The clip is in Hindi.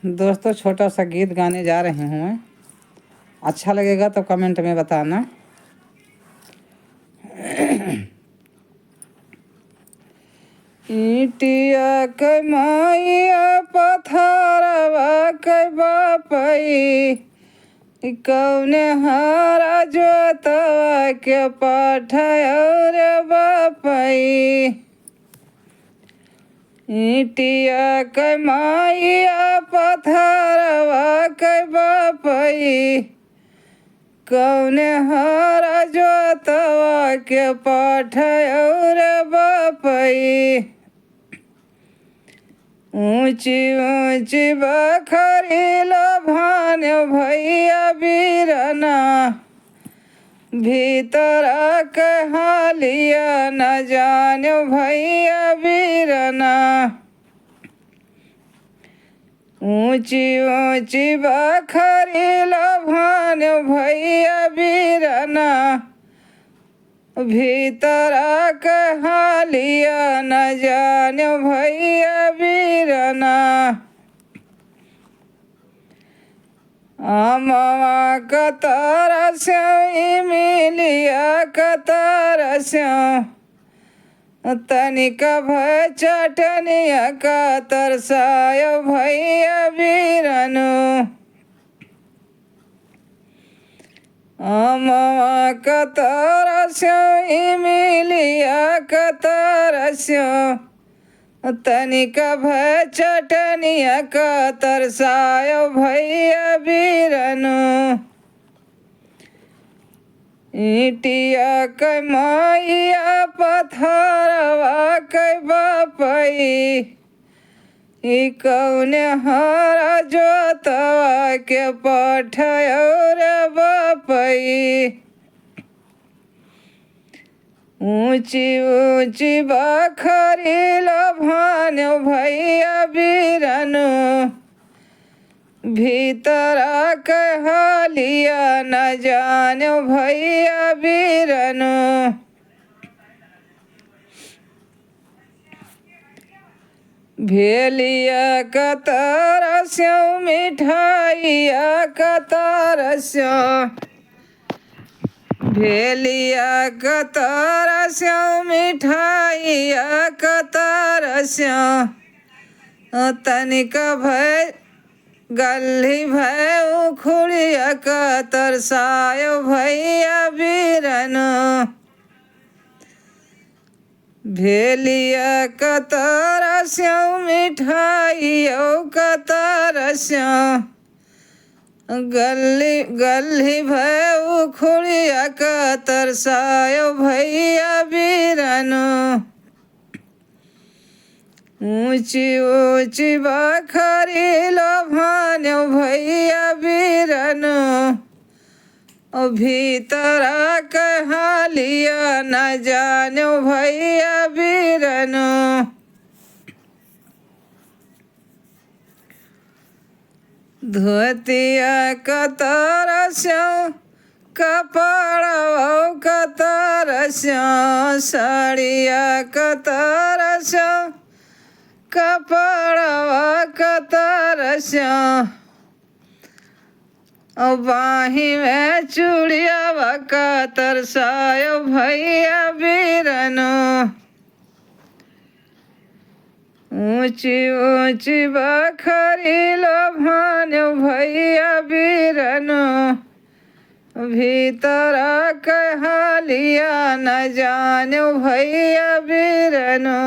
दोस्तों छोटा सा गीत गाने जा रहे हूँ मैं। अच्छा लगेगा तो कमेंट में बताना। ईटिया के माइया पथरवा के बापई, कौने हारा जोतवा के पठायो रे बापई। ईटिया के माइया पथरवा के बापई, कौने हारा जोतवा के पठायो रे बापई। ऊंची ऊंची बखरी लोभान भैया बीरना, भीतर के हालिया न जान भैया बीरना। ऊंची ऊंची बखरी लोभान भैया बीरना, भीतर के हालिया न जान भैया बीरना। अमवा कतर स्यों मिलिया कतर स्यों, तनिक भय चटनिया कतर सायो भैया बीरनु। अमवा कतर स्यों मिलिया कतर स्यों, तनिक भय चटनिया कतर सायो भैया बीरनु। ईटिया के माइया पथरवा के बापई, ई कौने हारा जोतवा के पठायो रे बापई। ऊंची ऊंची बखरी लोभान भैया बीरनु, भीतर के हालिया न जान भैया बीरनु। भेलिया कतर स्यों मिठाइया कतर स्यों, भेलिया कतर स्यों मिठाइया कतर स्यों, तनिक भय गल्ही भय उखुड़िया कतर सायो भैया बीरनु। भेलिया कतर स्यों मिठाइयो कतर स्यों, गल्ही गल्ही भय उखुड़िया कतर सायो भैया बीरनु। ऊंची ऊंची बखरी लोभान भैया बीरनु, भीतर के हालिया न जानो भैया बीरनु। धोतिया कतर स्यों कपड़वा कतर स्यों, साड़िया कतर स्यों कपड़वा कतर स्यों, बाही में चूड़िया कतर सायो भैया बीरनु। ऊंची ऊंची बखरी लोभान भैया बीरनु, भीतर के हालिया न जानो भैया बीरनु।